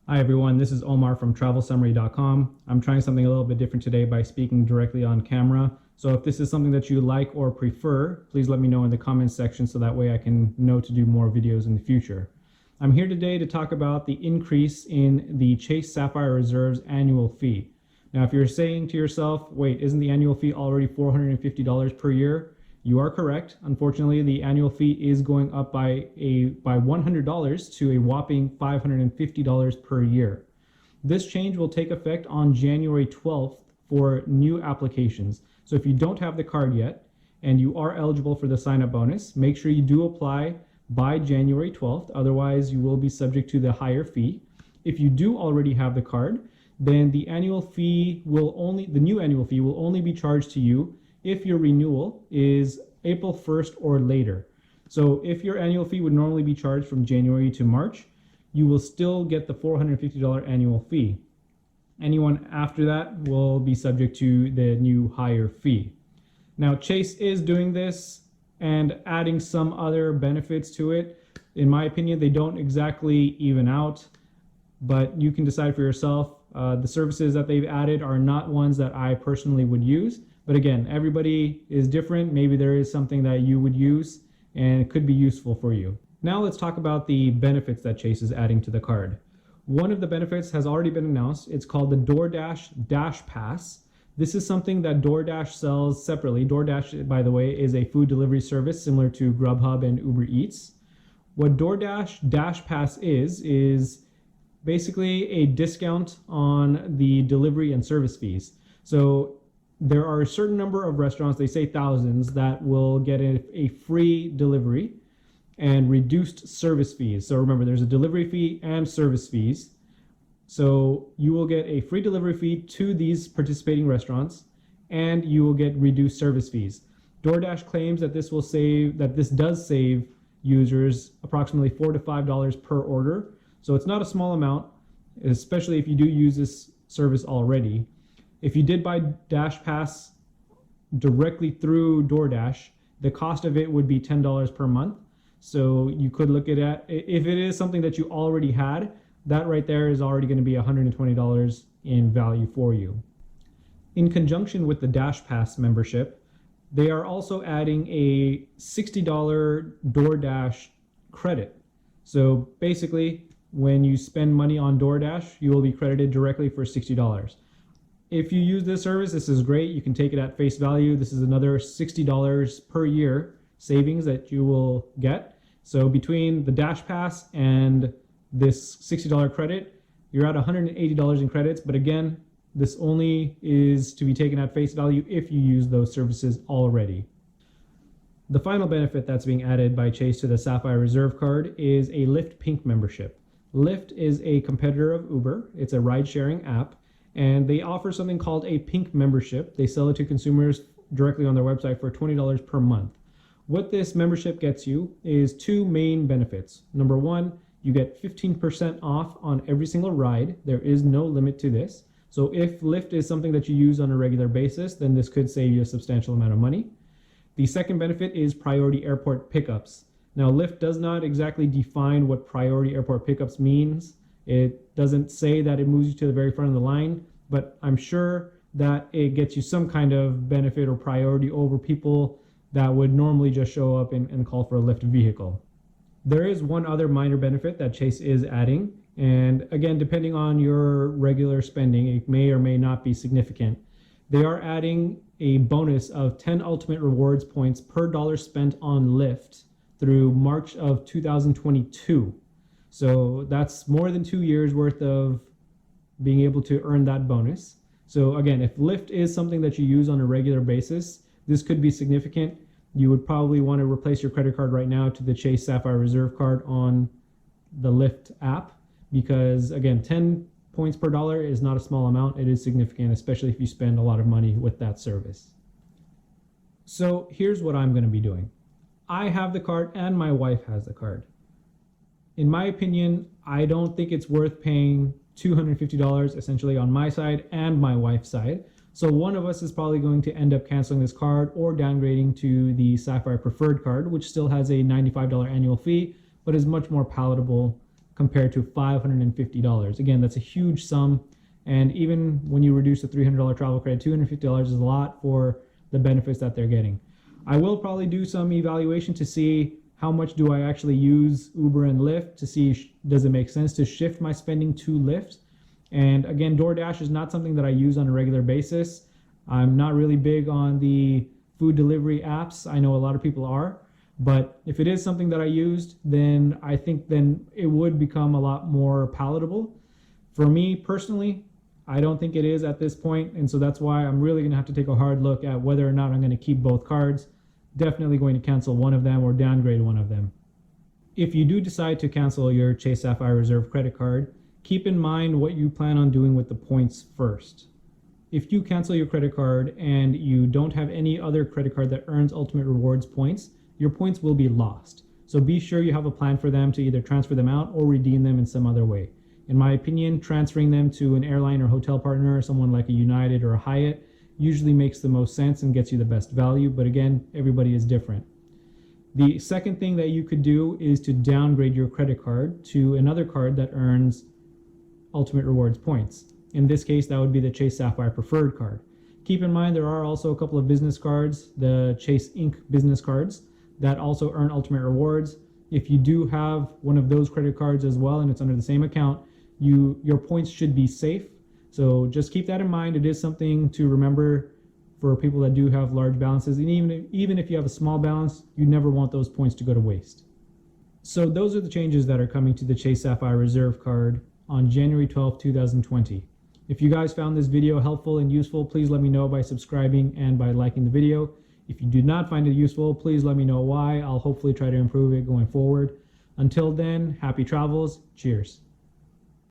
Hi everyone, this is Omar from travelsummary.com. I'm trying something a little bit different today by speaking directly on camera. So if this is something that you like or prefer, please let me know in the comments section so that way I can know to do more videos in the future. I'm here today to talk about the increase in the Chase Sapphire Reserve's annual fee. Now if you're saying to yourself, wait, isn't the annual fee already $450 per year? You are correct. Unfortunately, the annual fee is going up by $100 to a whopping $550 per year. This change will take effect on January 12th for new applications. So if you don't have the card yet and you are eligible for the sign-up bonus, make sure you do apply by January 12th. Otherwise, you will be subject to the higher fee. If you do already have the card, then the new annual fee will only be charged to you if your renewal is April 1st or later. So if your annual fee would normally be charged from January to March, you will still get the $450 annual fee. Anyone after that will be subject to the new higher fee. Now, Chase is doing this and adding some other benefits to it. In my opinion, they don't exactly even out, but you can decide for yourself. The services that they've added are not ones that I personally would use. But again, everybody is different. Maybe there is something that you would use and it could be useful for you. Now let's talk about the benefits that Chase is adding to the card. One of the benefits has already been announced. It's called the DoorDash Dash Pass. This is something that DoorDash sells separately. DoorDash, by the way, is a food delivery service similar to Grubhub and Uber Eats. What DoorDash Dash Pass is basically a discount on the delivery and service fees. So there are a certain number of restaurants, they say thousands, that will get a free delivery and reduced service fees. So remember, there's a delivery fee and service fees. So you will get a free delivery fee to these participating restaurants and you will get reduced service fees. DoorDash claims that this does save users approximately $4 to $5 per order. So it's not a small amount, especially if you do use this service already. If you did buy Dash Pass directly through DoorDash, the cost of it would be $10 per month. So you could look at it, if it is something that you already had, that right there is already going to be $120 in value for you. In conjunction with the Dash Pass membership, they are also adding a $60 DoorDash credit. So basically, when you spend money on DoorDash, you will be credited directly for $60. If you use this service, this is great. You can take it at face value. This is another $60 per year savings that you will get. So between the Dash Pass and this $60 credit, you're at $180 in credits. But again, this only is to be taken at face value if you use those services already. The final benefit that's being added by Chase to the Sapphire Reserve card is a Lyft Pink membership. Lyft is a competitor of Uber. It's a ride-sharing app. And they offer something called a Pink membership. They sell it to consumers directly on their website for $20 per month. What this membership gets you is two main benefits. Number one, you get 15% off on every single ride. There is no limit to this. So if Lyft is something that you use on a regular basis, then this could save you a substantial amount of money. The second benefit is priority airport pickups. Now, Lyft does not exactly define what priority airport pickups means. It doesn't say that it moves you to the very front of the line, but I'm sure that it gets you some kind of benefit or priority over people that would normally just show up and call for a Lyft vehicle. There is one other minor benefit that Chase is adding, and again, depending on your regular spending, it may or may not be significant. They are adding a bonus of 10 Ultimate Rewards points per dollar spent on Lyft through March of 2022. So that's more than 2 years worth of being able to earn that bonus. So again, if Lyft is something that you use on a regular basis, this could be significant. You would probably want to replace your credit card right now to the Chase Sapphire Reserve card on the Lyft app because again, 10 points per dollar is not a small amount. It is significant, especially if you spend a lot of money with that service. So here's what I'm going to be doing. I have the card and my wife has the card. In my opinion, I don't think it's worth paying $250 essentially on my side and my wife's side. So one of us is probably going to end up canceling this card or downgrading to the Sapphire Preferred card, which still has a $95 annual fee, but is much more palatable compared to $550. Again, that's a huge sum. And even when you reduce the $300 travel credit, $250 is a lot for the benefits that they're getting. I will probably do some evaluation to see how much do I actually use Uber and Lyft to see does it make sense to shift my spending to Lyft. And again, DoorDash is not something that I use on a regular basis. I'm not really big on the food delivery apps. I know a lot of people are, but if it is something that I used, then I think then it would become a lot more palatable. For me personally, I don't think it is at this point, and so that's why I'm really going to have to take a hard look at whether or not I'm going to keep both cards. Definitely going to cancel one of them or downgrade one of them. If you do decide to cancel your Chase Sapphire Reserve credit card, keep in mind what you plan on doing with the points first. If you cancel your credit card and you don't have any other credit card that earns Ultimate Rewards points, your points will be lost. So be sure you have a plan for them to either transfer them out or redeem them in some other way. In my opinion, transferring them to an airline or hotel partner, someone like a United or a Hyatt, usually makes the most sense and gets you the best value, but again, everybody is different. The second thing that you could do is to downgrade your credit card to another card that earns Ultimate Rewards points. In this case, that would be the Chase Sapphire Preferred card. Keep in mind there are also a couple of business cards, the Chase Inc. business cards, that also earn Ultimate Rewards. If you do have one of those credit cards as well and it's under the same account, your points should be safe. So just keep that in mind. It is something to remember for people that do have large balances. And even if you have a small balance, you never want those points to go to waste. So those are the changes that are coming to the Chase Sapphire Reserve card on January 12, 2020. If you guys found this video helpful and useful, please let me know by subscribing and by liking the video. If you do not find it useful, please let me know why. I'll hopefully try to improve it going forward. Until then, happy travels. Cheers.